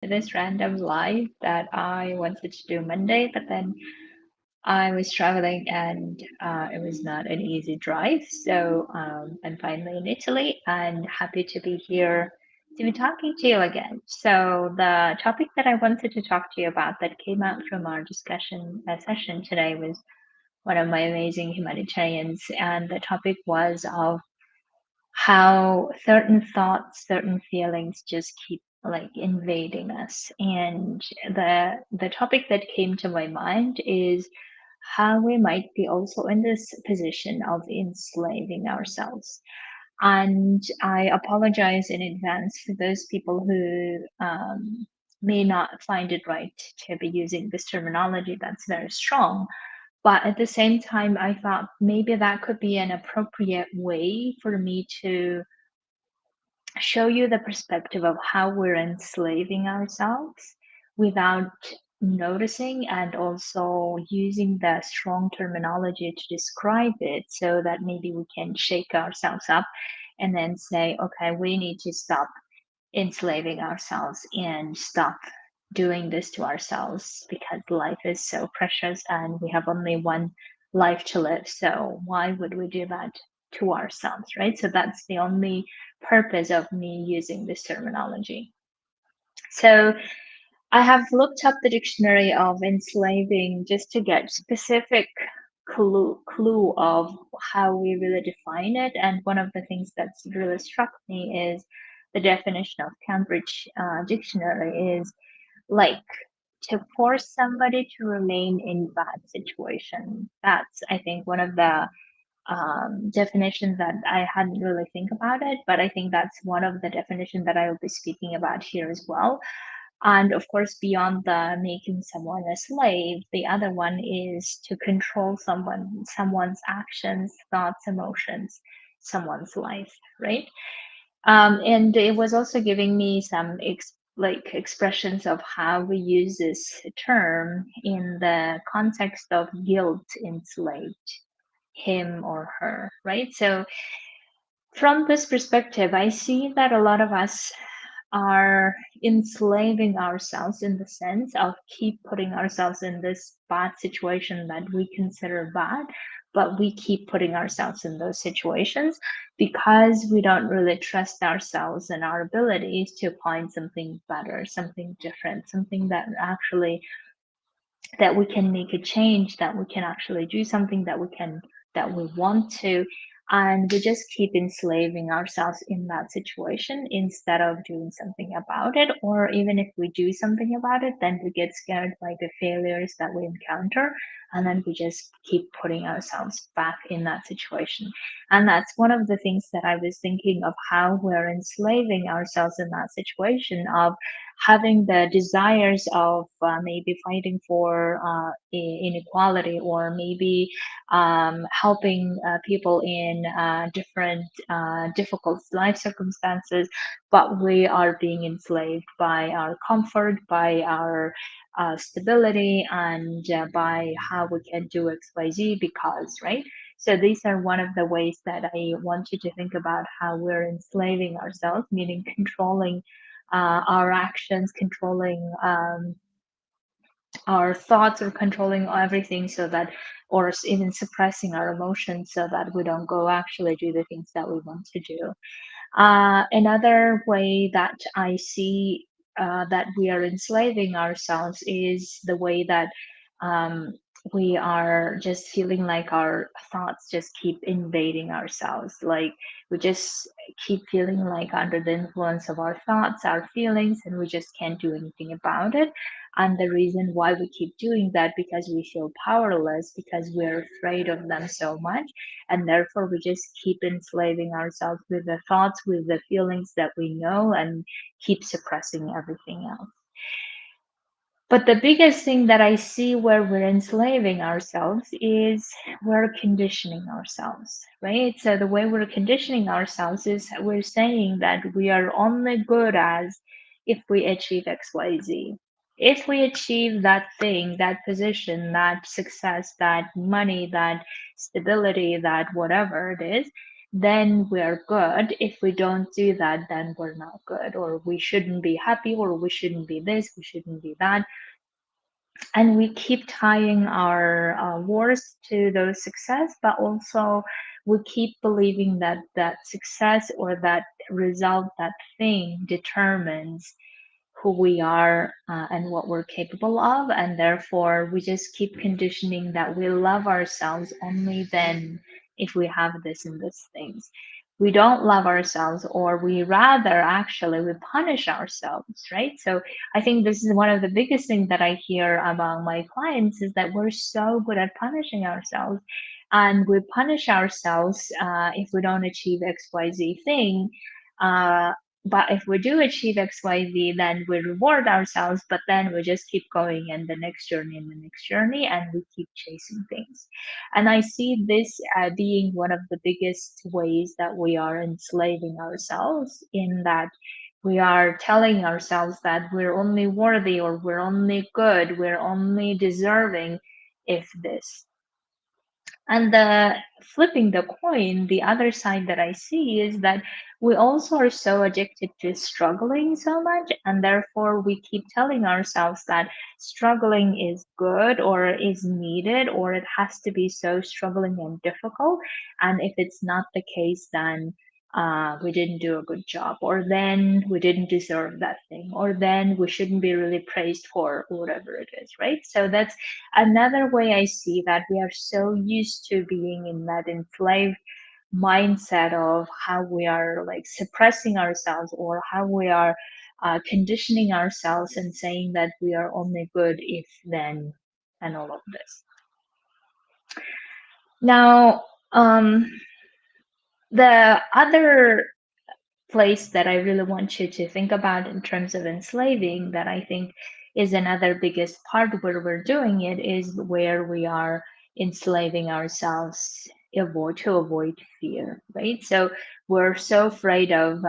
this random live that I wanted to do Monday, but then I was traveling and it was not an easy drive. So I'm finally in Italy and happy to be here to be talking to you again. So the topic that I wanted to talk to you about that came out from our discussion session today was one of my amazing humanitarians, and the topic was of how certain thoughts, certain feelings just keep like invading us. And the topic that came to my mind is how we might be also in this position of enslaving ourselves. And I apologize in advance for those people who may not find it right to be using this terminology that's very strong, but at the same time, I thought maybe that could be an appropriate way for me to show you the perspective of how we're enslaving ourselves without noticing, and also using the strong terminology to describe it so that maybe we can shake ourselves up and then say, okay, we need to stop enslaving ourselves and stop doing this to ourselves because life is so precious and we have only one life to live. So why would we do that to ourselves, right? So that's the only purpose of me using this terminology. So I have looked up the dictionary of enslaving just to get specific clue of how we really define it. And one of the things that's really struck me is the definition of Cambridge Dictionary is like to force somebody to remain in bad situation. That's, I think, one of the definitions that I hadn't really think about it, but I think that's one of the definitions that I will be speaking about here as well. And of course, beyond the making someone a slave, the other one is to control someone's actions, thoughts, emotions, someone's life, right? And it was also giving me some like expressions of how we use this term in the context of guilt enslaved him or her, right? So from this perspective, I see that a lot of us are enslaving ourselves in the sense of keep putting ourselves in this bad situation that we consider bad, but we keep putting ourselves in those situations because we don't really trust ourselves and our abilities to find something better, something different, something that actually that we can make a change, that we can actually do something that we want to, and we just keep enslaving ourselves in that situation instead of doing something about it. Or even if we do something about it, then we get scared by the failures that we encounter, and then we just keep putting ourselves back in that situation. And that's one of the things that I was thinking of, how we're enslaving ourselves in that situation of having the desires of maybe fighting for inequality, or maybe helping people in different difficult life circumstances, but we are being enslaved by our comfort, by our stability, and by how we can do XYZ because, right? So these are one of the ways that I want you to think about how we're enslaving ourselves, meaning controlling our actions, controlling our thoughts, or controlling everything so that, or even suppressing our emotions so that we don't go actually do the things that we want to do. Another way that I see that we are enslaving ourselves is the way that um, we are just feeling like our thoughts just keep invading ourselves. Like we just keep feeling like under the influence of our thoughts, our feelings, and we just can't do anything about it. And the reason why we keep doing that, because we feel powerless, because we're afraid of them so much, and therefore we just keep enslaving ourselves with the thoughts, with the feelings that we know, and keep suppressing everything else. But the biggest thing that I see where we're enslaving ourselves is we're conditioning ourselves, right? So the way we're conditioning ourselves is we're saying that we are only good as if we achieve XYZ. If we achieve that thing, that position, that success, that money, that stability, that whatever it is, then we're good. If we don't do that, then we're not good, or we shouldn't be happy, or we shouldn't be this, we shouldn't be that. And we keep tying our worth to those success, but also we keep believing that that success or that result, that thing determines who we are and what we're capable of. And therefore, we just keep conditioning that we love ourselves only then if we have this and this things. We don't love ourselves, or we rather actually we punish ourselves, right? So I think this is one of the biggest things that I hear among my clients is that we're so good at punishing ourselves. And we punish ourselves if we don't achieve XYZ thing. Uh, but if we do achieve XYZ, then we reward ourselves, but then we just keep going in the next journey and the next journey, and we keep chasing things. And I see this being one of the biggest ways that we are enslaving ourselves, in that we are telling ourselves that we're only worthy, or we're only good, we're only deserving if this. And the flipping the coin, the other side that I see is that we also are so addicted to struggling so much, and therefore we keep telling ourselves that struggling is good or is needed, or it has to be so struggling and difficult. And if it's not the case, then we didn't do a good job, or then we didn't deserve that thing, or then we shouldn't be really praised for whatever it is, right? So that's another way I see that we are so used to being in that enslaved mindset of how we are like suppressing ourselves, or how we are conditioning ourselves and saying that we are only good if then, and all of this. Now, the other place that I really want you to think about in terms of enslaving, that I think is another biggest part where we're doing it, is where we are enslaving ourselves to avoid fear, right? So we're so afraid of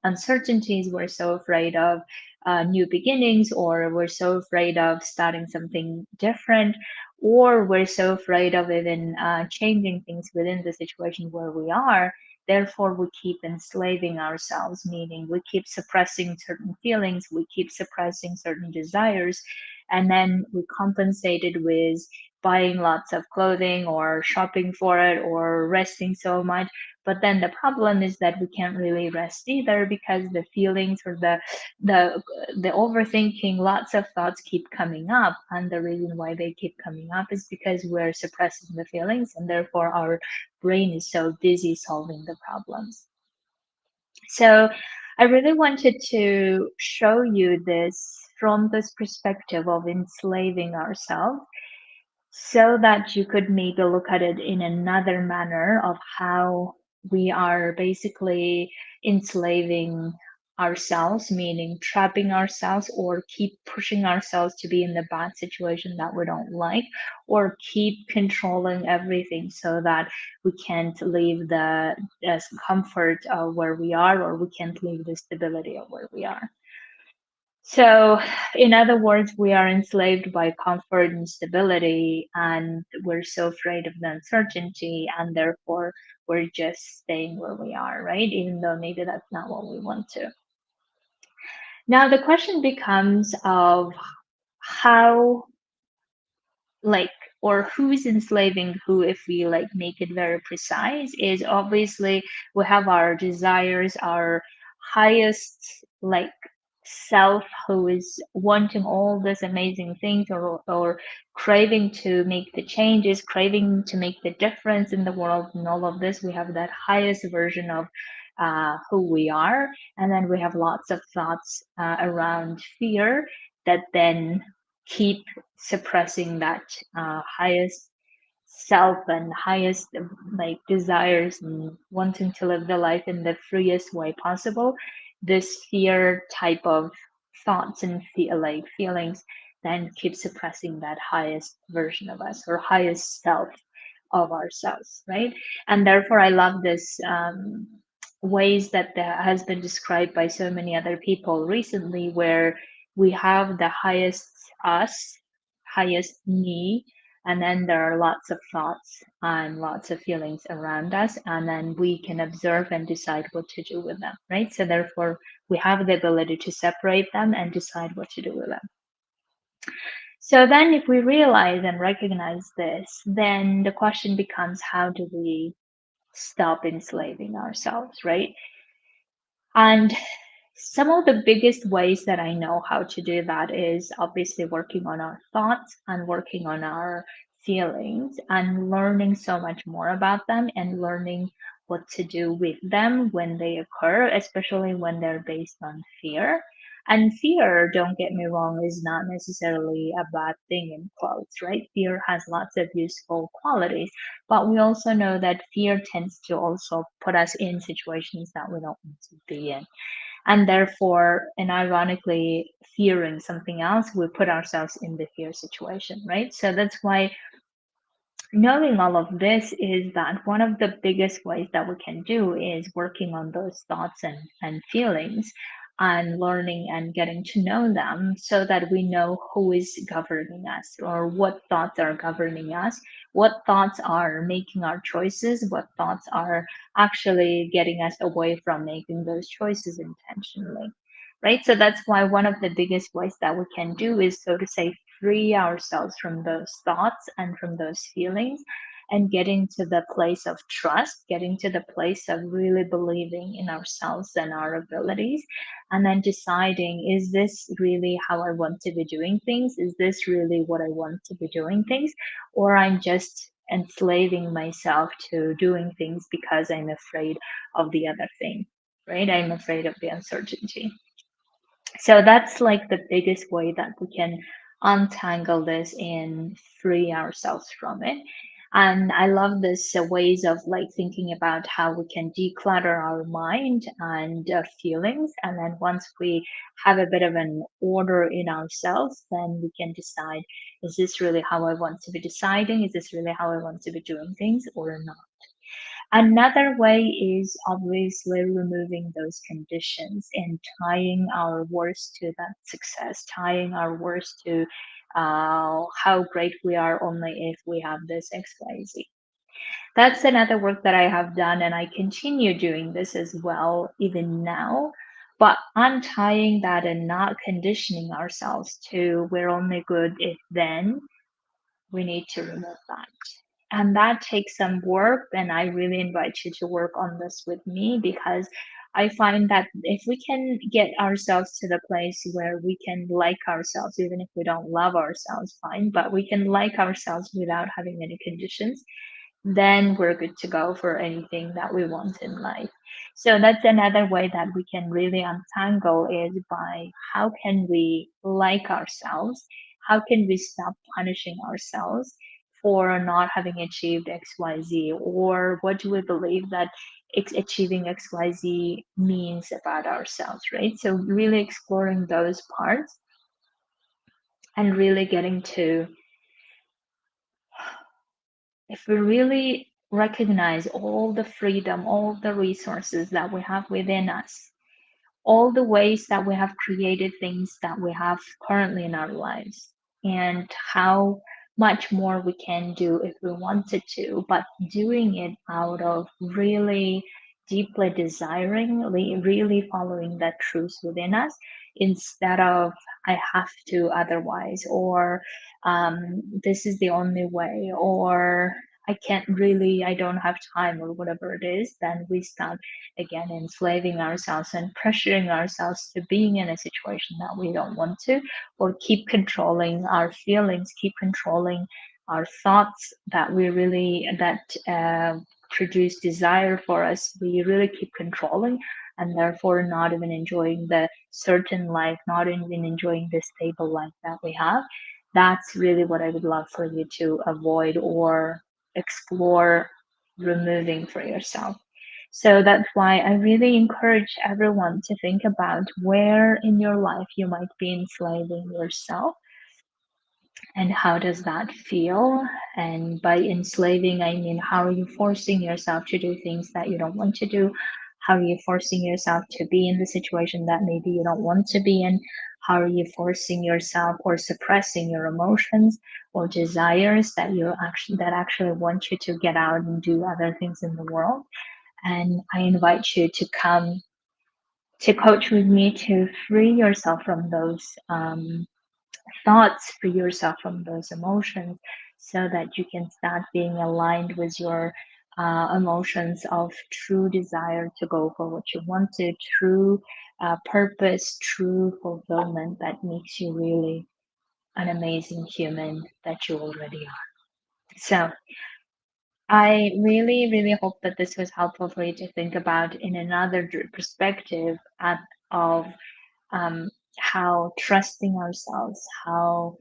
uncertainties, we're so afraid of new beginnings, or we're so afraid of starting something different, or we're so afraid of even changing things within the situation where we are. Therefore, we keep enslaving ourselves, meaning we keep suppressing certain feelings, we keep suppressing certain desires, and then we compensate it with buying lots of clothing, or shopping for it, or resting so much. But then the problem is that we can't really rest either, because the feelings, or the the overthinking, lots of thoughts keep coming up. And the reason why they keep coming up is because we're suppressing the feelings, and therefore our brain is so busy solving the problems. So I really wanted to show you this from this perspective of enslaving ourselves, so that you could maybe look at it in another manner of how we are basically enslaving ourselves, meaning trapping ourselves, or keep pushing ourselves to be in the bad situation that we don't like, or keep controlling everything so that we can't leave the comfort of where we are, or we can't leave the stability of where we are. So, in other words, we are enslaved by comfort and stability, and we're so afraid of the uncertainty, and therefore we're just staying where we are, right? Even though maybe that's not what we want to. Now, the question becomes of how, like, or who's enslaving who. If we like make it very precise, is obviously we have our desires, our highest like self, who is wanting all these amazing things, or craving to make the changes, craving to make the difference in the world, and all of this. We have that highest version of who we are. And then we have lots of thoughts around fear that then keep suppressing that highest self and highest like desires, and wanting to live the life in the freest way possible. This fear type of thoughts and feel like feelings then keep suppressing that highest version of us, or highest self of ourselves, right? And therefore I love this ways that has been described by so many other people recently, where we have the highest us, highest me, And then there are lots of thoughts and lots of feelings around us, and then we can observe and decide what to do with them, right? So therefore, we have the ability to separate them and decide what to do with them. So then, if we realize and recognize this, then the question becomes, how do we stop enslaving ourselves, right? And some of the biggest ways that I know how to do that is obviously working on our thoughts and working on our feelings and learning so much more about them and learning what to do with them when they occur, especially when they're based on fear. And fear, don't get me wrong, is not necessarily a bad thing in quotes, right? Fear has lots of useful qualities, but we also know that fear tends to also put us in situations that we don't want to be in, and therefore, and ironically, fearing something else, we put ourselves in the fear situation, right? So that's why knowing all of this is that one of the biggest ways that we can do is working on those thoughts and feelings and learning and getting to know them so that we know who is governing us or what thoughts are governing us, what thoughts are making our choices, what thoughts are actually getting us away from making those choices intentionally. Right. So that's why one of the biggest ways that we can do is, so to say, free ourselves from those thoughts and from those feelings and getting to the place of trust, getting to the place of really believing in ourselves and our abilities, and then deciding, is this really how I want to be doing things? Is this really what I want to be doing things? Or I'm just enslaving myself to doing things because I'm afraid of the other thing, right? I'm afraid of the uncertainty. So that's like the biggest way that we can untangle this and free ourselves from it. And I love this ways of like thinking about how we can declutter our mind and feelings. And then once we have a bit of an order in ourselves, then we can decide, is this really how I want to be deciding? Is this really how I want to be doing things or not? Another way is obviously removing those conditions and tying our worth to that success, tying our worth to how great we are only if we have this XYZ. That's another work that I have done, and I continue doing this as well, even now. But untying that and not conditioning ourselves to we're only good if then, we need to remove that. And that takes some work. And I really invite you to work on this with me, because I find that if we can get ourselves to the place where we can like ourselves, even if we don't love ourselves, fine, but we can like ourselves without having any conditions, then we're good to go for anything that we want in life. So that's another way that we can really untangle, is by how can we like ourselves? How can we stop punishing ourselves for not having achieved XYZ? Or what do we believe that achieving XYZ means about ourselves, right? So really exploring those parts and really getting to, if we really recognize all the freedom, all the resources that we have within us, all the ways that we have created things that we have currently in our lives, and how much more we can do if we wanted to, but doing it out of really deeply desiring, really following that truth within us, instead of I have to otherwise, or this is the only way, or I can't really, I don't have time, or whatever it is. Then we start again enslaving ourselves and pressuring ourselves to being in a situation that we don't want to, or keep controlling our feelings, keep controlling our thoughts that we really that produce desire for us, we really keep controlling, and therefore not even enjoying the certain life, not even enjoying the stable life that we have. That's really what I would love for you to avoid or explore removing for yourself. So that's why I really encourage everyone to think about where in your life you might be enslaving yourself, and how does that feel. And by enslaving, I mean, how are you forcing yourself to do things that you don't want to do? How are you forcing yourself to be in the situation that maybe you don't want to be in? How are you forcing yourself or suppressing your emotions or desires that actually want you to get out and do other things in the world? And I invite you to come to coach with me to free yourself from those thoughts, free yourself from those emotions, so that you can start being aligned with your emotions of true desire to go for what you want to, true purpose, true fulfillment that makes you really an amazing human that you already are. So I really, really hope that this was helpful for you to think about in another perspective of how trusting ourselves, how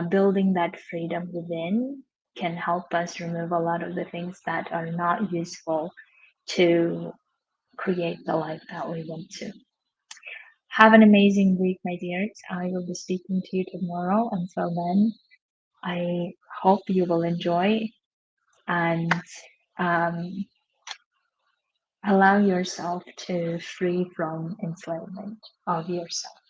building that freedom within can help us remove a lot of the things that are not useful to create the life that we want to. Have an amazing week, my dears. I will be speaking to you tomorrow. Until then, I hope you will enjoy and um, allow yourself to free from enslavement of yourself.